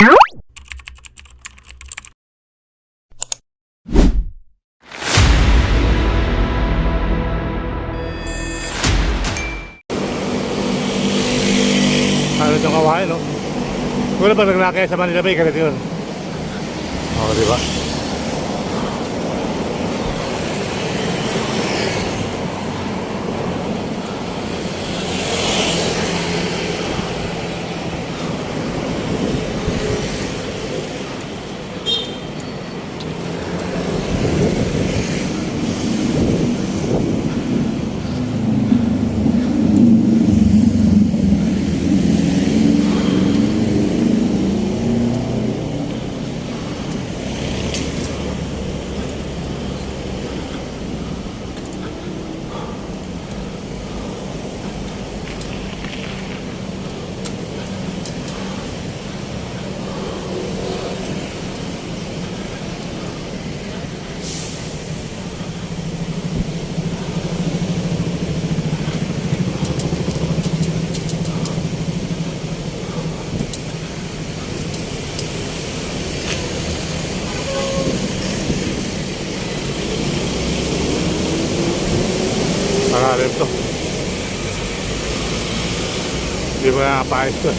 Ano itong kawain, no? Wala pa naglakay sa Manila Bay, ganito yun. Oo, diba? Pangalim to. Hindi mo nakapayos to.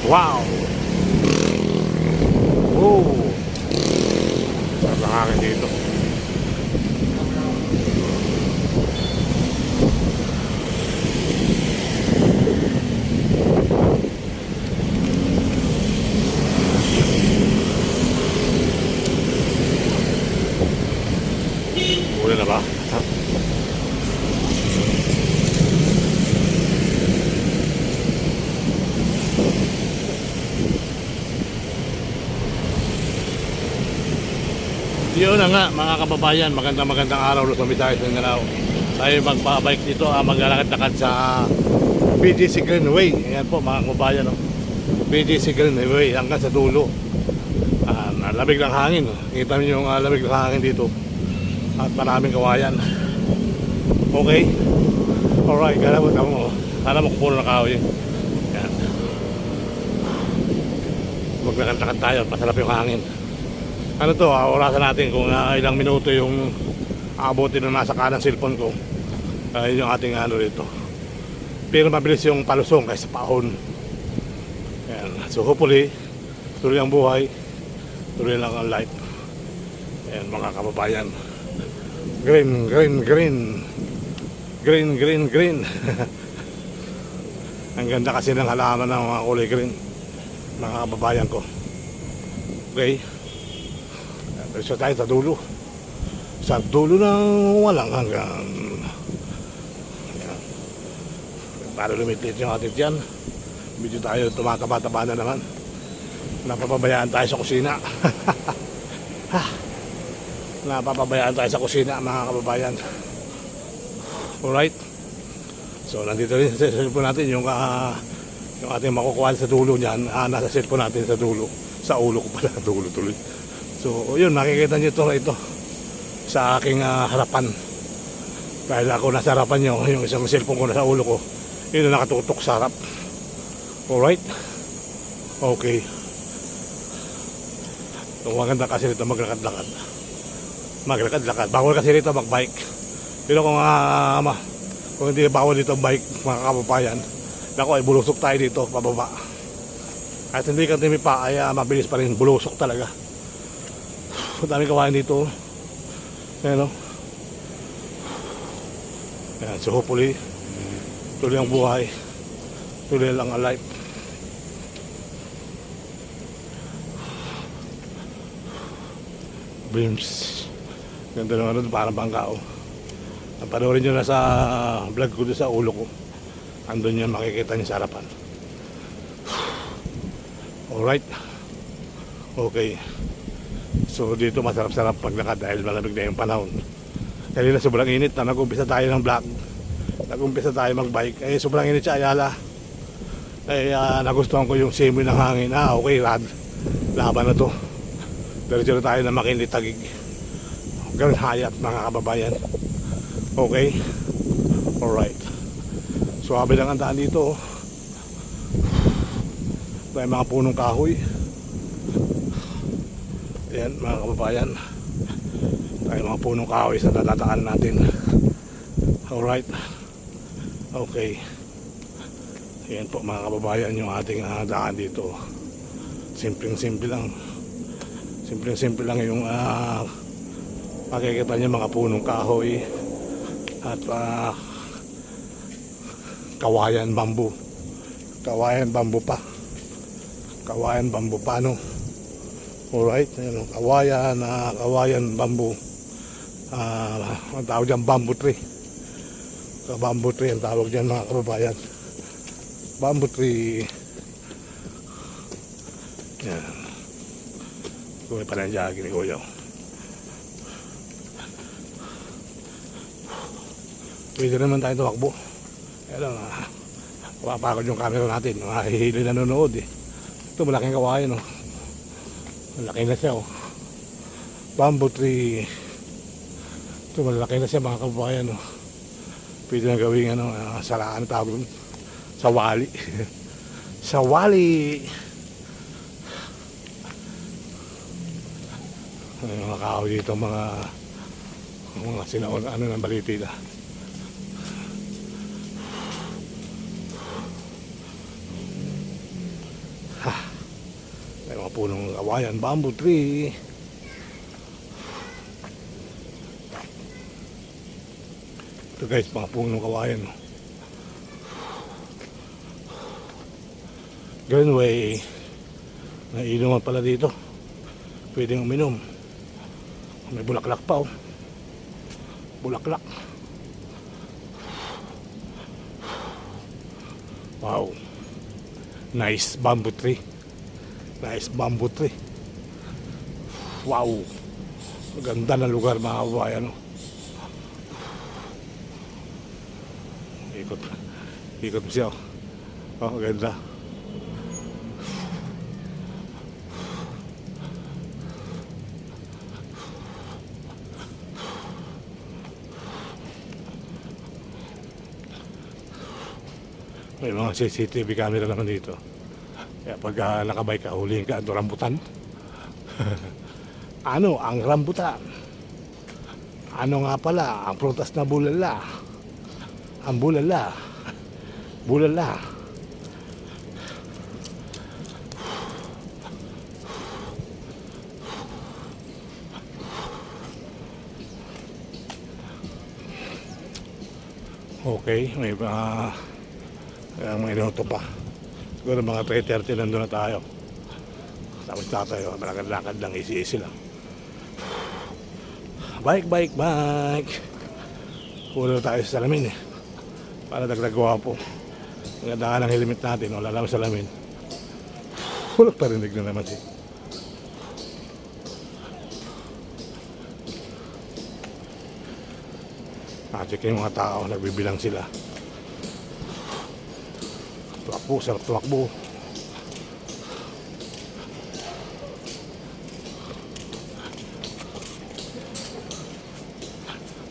Wow! Oh! Sarap ng hangin dito. Uli na ba? Yun na nga mga kababayan, magandang araw ulit kami tayo sa Mindanao. Tayo magpa-bike dito, maglalakad-lakad sa BGC Greenway. Ayan po mga kababayan, no? BGC Greenway hanggang sa dulo. Lamig ng hangin. Kita niyo yung lamig ng hangin dito. At maraming kawayan. Okay. Alright, kala mo kupuno na kahoy. Ayan. Maglalakad tayo, masarap yung hangin. Ano to, orasan natin kung ilang minuto yung aabutin na nasa kanang cellphone ko. Yun yung ating ano dito. Pero mabilis yung palusong kaysa paahon. Ayan. So hopefully, tuloy ang buhay, tuloy lang ang life. Ayan mga kababayan. Green, green, green. Green, green, green. Ang ganda kasi ng halaman ng mga kulay green, mga kababayan ko. Okay. Diretso tayo sa dulo. Sa dulo ng walang hanggan. Ayan. Para lumitlit yung atin dyan. Medyo tayo tumataba-taba na naman. Napapabayaan tayo sa kusina. Napapabayaan tayo sa kusina, mga kababayan. Alright. So nandito rin sa cellphone natin yung ating makukuha sa dulo niyan. Nasa cellphone natin sa dulo. Sa ulo ko pala, dulo tuloy. So yun, makikita nyo ito sa aking harapan. Dahil ako nasa harapan nyo, yung isang cellphone ko nasa ulo ko, yun na nakatutok sa harap. Alright. Okay. So maganda kasi rito maglakad-lakad. Maglakad-lakad. Bawal kasi rito magbike. Pero kung hindi bawal dito bike, mga kababayan, naku ay bulusok tayo dito pababa. At hindi ka timipa ay mabilis pa rin, bulusok talaga. Dami kawain dito. Ayan o. Ayan, so hopefully tuloy ang buhay, tuloy lang ang life. Beams. Ganda naman doon, parang bangka o. Panoorin nyo na sa vlog ko doon sa ulo ko. Andun yun, makikita nyo sa harapan. Alright. Okay. So dito masarap-sarap paglakad dahil malamig na yung panahon. Kanina sobrang init na nag-umpisa tayo ng vlog. Nag-umpisa tayo mag-bike. Eh sobrang init sa Ayala. Eh nagustuhan ko yung simoy ng hangin. Okay, rad. Laban na to. Diretso na tayo na Makinli Taguig. Ganun hayat, mga kababayan. Okay. Alright. Suwabe lang ang daan dito. May mga punong kahoy. Ayan, mga kababayan. Tayo mga punong kahoy sa dadaan natin. Alright. Okay. Ayan po, mga kababayan, yung ating daan dito. Simpleng-simple lang. Simpleng-simple lang yung makikita niyo mga punong kahoy at kawayan bambu. Kawayan bambu pa. Kawayan bambu pa, no? Alright, ayan, kawayan bambu. Ang tawag dyan, bamboo tree. Bamboo tree ang tawag dyan, mga kababayan. Bamboo tree. Yan. Gawin pa na yung jagi ni Kuya. Pwede naman tayo tumakbo. Kaya lang, mapapagod yung camera natin. Mahihili na nanonood eh. Ito, malaking kawayan, no? Malaki na siya, oh. Bamboo tree. Ito, malaki na siya, mga kababayan, oh. Pwede na gawing saraan na tawag doon. Sawali. Sawali. Mga kahoy dito, mga sinaon, ng baliti na. May mga punong kawayan, bamboo tree. Ito guys, mga punong kawayan. Greenway. May inuman pala dito. Pwedeng uminom. May bulaklak pa, oh. Bulaklak. Wow. Nice bamboo tree. Nice bamboo tree. Wow. Ganda na lugar, mga kababayan, no? Ikot mo siya, oh. Ganda. May mga CCTV camera naman dito. Kaya pag nakabike ka, hulihin ka, ito rambutan. Ano ang rambutan? Ano nga pala ang prutas na bulala? Ang bulala. Bulala. Okay, may mga minuto pa. Siguro mga 3:30 nandun na tayo. Tapos tatay, malakad-lakad lang, easy lang. Bike. Pulo tayo sa salamin para dagdag gwapo. Ang ganda ng helmet natin, wala lang sa salamin. Walang parinig na naman siya. Check yung mga tao, nagbibilang sila. Tumakbo, sarap tumakbo.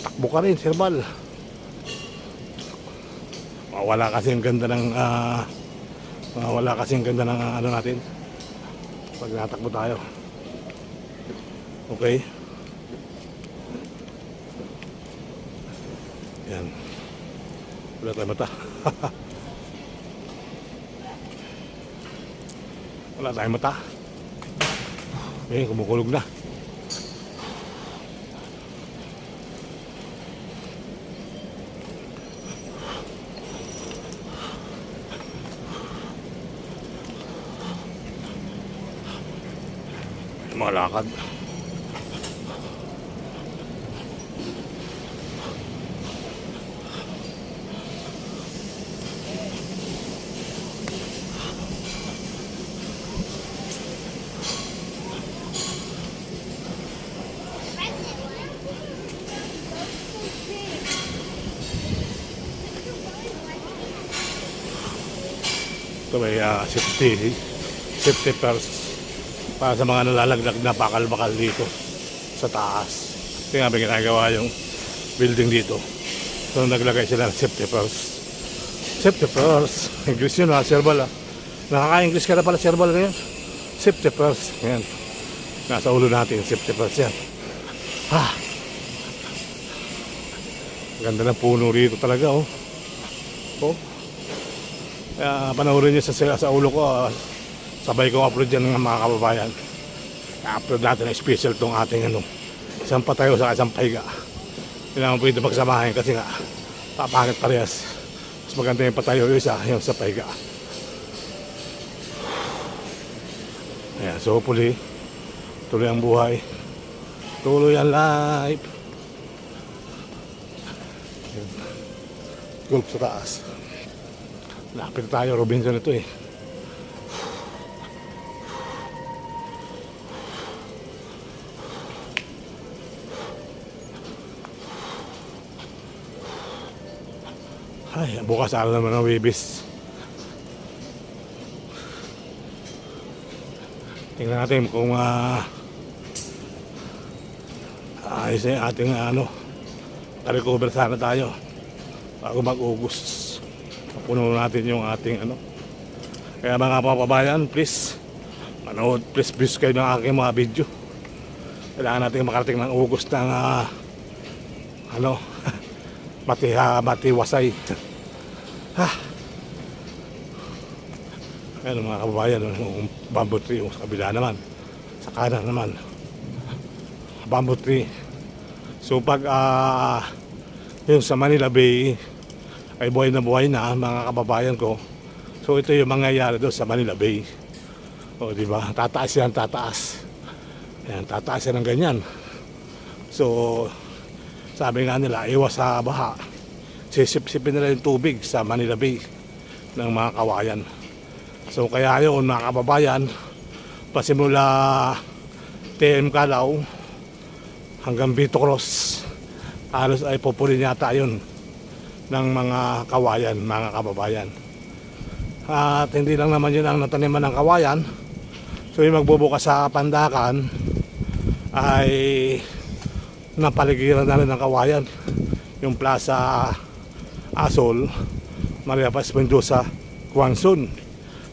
Takbo ka rin, Serbal. Wala kasi ang ganda ng ano natin pag natakbo tayo. Okay. Yan. Wala tayong mata. Wala tayong mata. Okay, kumukulog na. Mga lakad. Ito may safety first para sa mga nalalaglag na bakal-bakal dito sa taas. Ito nga ba ginagawa yung building dito. So naglagay sila ng safety first. Safety first. English yun ha, Serbal ha. Nakaka-English ka na pala, Serbal ngayon. Safety first. Yan. Nasa ulo natin, safety first yan. Ganda ng puno rito talaga oh. Oh. Kaya panoorin nyo sa ulo ko, sabay kong upload yan ng mga kababayan. I-upload natin na special tong ating isang patayo sa isang pahiga. Hindi naman pwede pagsamahin kasi nga papangit parehas. Mas maganda yung patayo yung isa, yung sa pahiga. Ayan, so hopefully tuloy ang buhay, tuloy ang life. Gulp sa taas. Lapit tayo, Robinson ito Ay, bukas araw naman ng Webis. Tingnan natin kung ayos na yung ating recover sana tayo bago mag-August. Puno natin yung ating Kaya mga kababayan, please manood, please kayo ng aking mga video. Kailangan natin makarating ng August ng matiwasay. Ayan mga kababayan, yung bamboo tree sa kabila naman, sa kanan naman bamboo tree. So pag yung sa Manila Bay ay buhay na mga kababayan ko. So ito yung mangyayari doon sa Manila Bay. O di ba? Tataas yan, tataas. Ayan, tataas yan ng ganyan. So sabi nga nila, iwas sa baha. Sisip-sipin nila yung tubig sa Manila Bay ng mga kawayan. So kaya yun mga kababayan, pasimula TM Calao hanggang Vito Cross, halos ay pupulin yata yun ng mga kawayan, mga kababayan. At hindi lang naman yun ang nataniman ng kawayan. So yung magbubukas sa Pandakan ay napaligiran na rin ng kawayan. Yung Plaza Asol, Maria Paz Mendoza, Quanzon.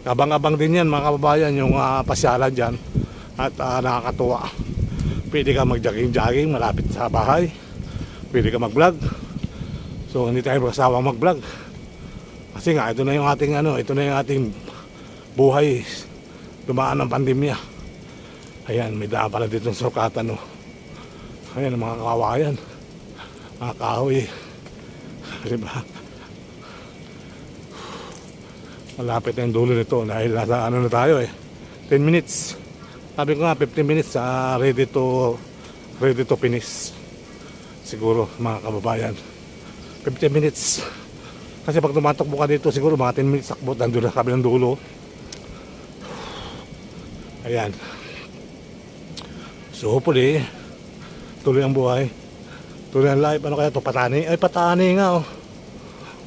Abang-abang din yan mga kababayan yung pasyalan dyan. At nakakatuwa. Pwede ka mag-jogging-jogging malapit sa bahay. Pwede ka mag-vlog. So hindi tayo magkasawang mag-vlog. Kasi nga ito na yung ating buhay dumaan ng pandemya. Ayan, may daan pala dito ng sukatan Ayan ang mga kawayan, mga kahoy. Diba? Malapit na yung dulo nito dahil nasa na tayo 10 minutes Sabi ko nga 15 minutes ready to finish. Siguro mga kababayan 15 minutes. Kasi pag tumatakbo ka dito siguro mga 10 minutes takbo, nandun na kami ng dulo. Ayan. So hopefully tuloy ang buhay, tuloy ang life. Ano kaya to, Patani? Ay, Patani nga oh.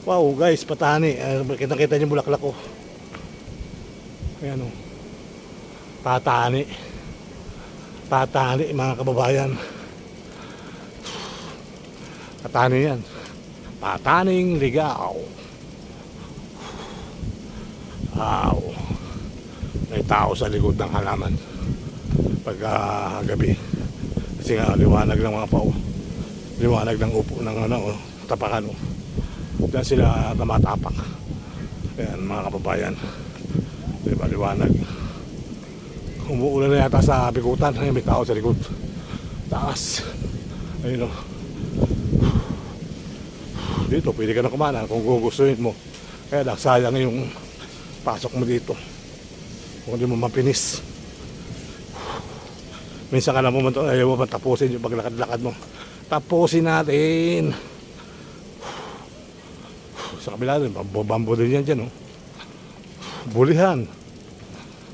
Wow guys, Patani. Kita niyo bulaklak oh. Ayan oh. Patani mga kababayan. Patani yan. Pataning ligaw. Wow. May tao sa likod ng halaman pagka gabi. Kasi nga liwanag ng mga pao. Liwanag ng upo ng tapakan oh. Diyan sila tumatapak. Ayan mga kababayan. Diba liwanag. Umuulan na yata sa bikutan. Ay, may tao sa likod. Taas. Ayun o. Dito pwede ka na kumana kung gugustuhin mo. Kaya lang sayang yung pasok mo dito kung hindi mo mapinis. Minsan ka na pumunta, ayaw mo tapusin yung paglakad-lakad mo. Tapusin natin. Sa kabila rin, bambo din yan dyan oh. Bulihan.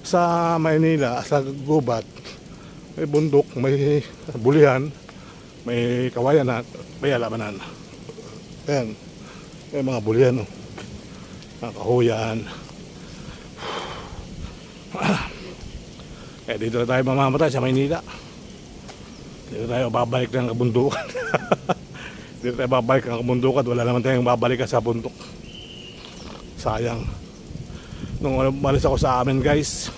Sa Maynila, sa Gubat, may bundok, may bulihan, may kawayan at may alamanan. Ayan, may mga bulihan, oh. Mga kahuyan. Dito na tayo mamamatay sa Maynila. Dito tayo babalik ng kabundukan. Dito tayo babalik ng kabundukan. Wala naman tayong babalik sa bundok. Sayang. Nung umalis ako sa amin guys,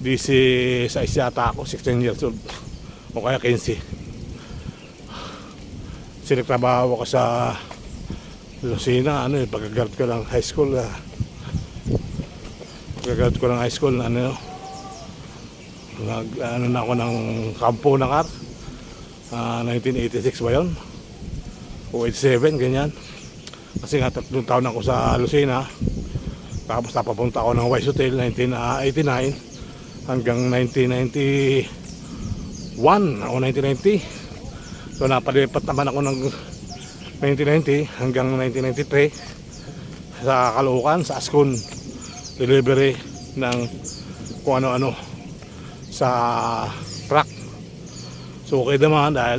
16 yata ako, 16 years old o kaya 15. Sinagtrabaho ako sa Lucena, pagka-guard ko lang high school. Pagka-guard ko lang high school, na ako ng kampo ng car. 1986 ba yun? O 87, ganyan. Kasi nga 3 taon ako sa Lucena. Tapos napapunta ako ng Wise Hotel 1989 hanggang 1991 o 1990. So napalipat naman ako ng 1990 hanggang 1993 sa Caloocan, sa Ascon, delivery ng kung ano-ano sa truck. So okay naman dahil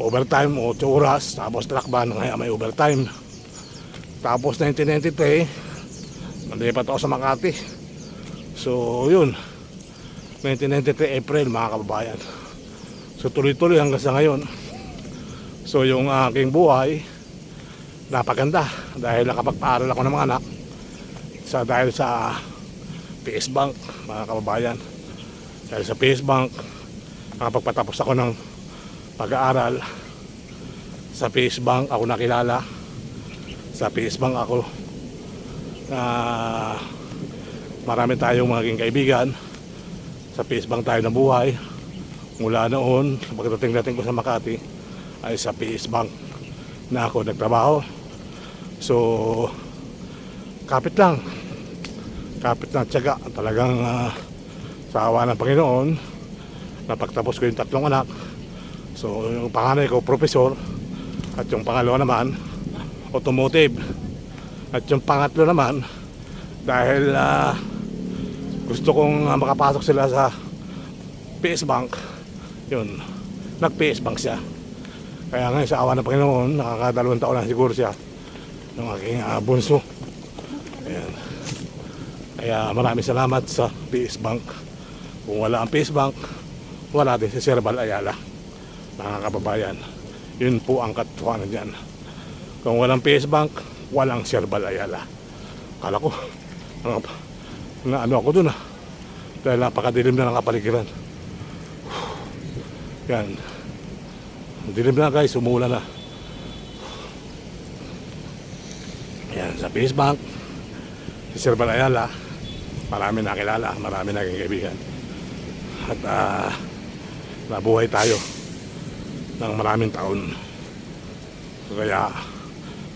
overtime 8 oras, tapos truck ban kaya may overtime. Tapos 1993 nalipat ako sa Makati. So yun, 1993 April mga kababayan. So tuloy-tuloy hanggang sa ngayon. So yung aking buhay napaganda dahil nakapagpaaral ako ng mga anak dahil sa PS Bank mga kababayan. Dahil sa PS Bank nakapagpatapos ako ng pag-aaral. Sa PS Bank ako nakilala. Sa PS Bank ako marami tayong maging kaibigan. Sa PS Bank tayo nabuhay. Mula noon pagdating ko sa Makati ay sa PS Bank na ako nagtrabaho. So kapit lang tiyaga talagang sa awa ng Panginoon napagtapos ko yung 3 anak. So yung panganay ko professor at yung pangalawa naman automotive at yung pangatlo naman dahil gusto kong makapasok sila sa PS Bank, yun, nag PS Bank siya. Kaya ngayon sa awa ng Panginoon nakaka2 taon na siguro siya ng aking bunso. Ayan. Kaya maraming salamat sa PS Bank. Kung wala ang PS Bank wala din si Sir Bal Ayala mga kababayan. Yun po ang katotohanan dyan. Kung walang PS Bank walang Sir Bal Ayala. Kala ko ano ako dun dahil napakadilim na ng kapaligiran. Yan, dilim na guys, umuulan na. Yan, sa PS Bank si Sir Bal Ayala marami nakilala, marami naging kaibigan at nabuhay tayo ng maraming taon. Kaya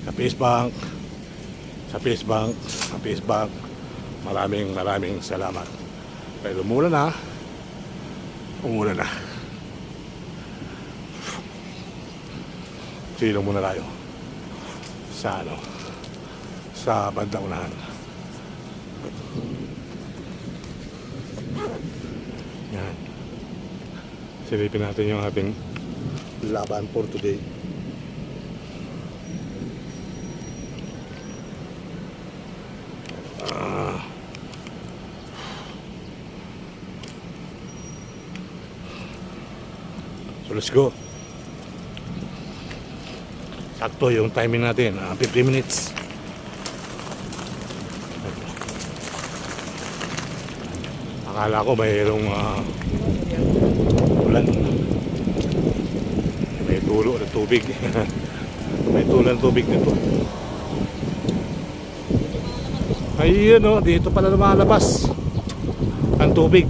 sa PS Bank maraming salamat. Pero umulan na. Umulan na. Silong muna tayo. Sa ano? Sa bandang unahan. Yan. Silipin natin yung ating laban for today. So let's go. Sakto yung timing natin, 50 minutes. Akala ko mayroong ulan. May tulo ng tubig. May tulo ng tubig dito. Ayun o, dito pala lumalabas ang tubig.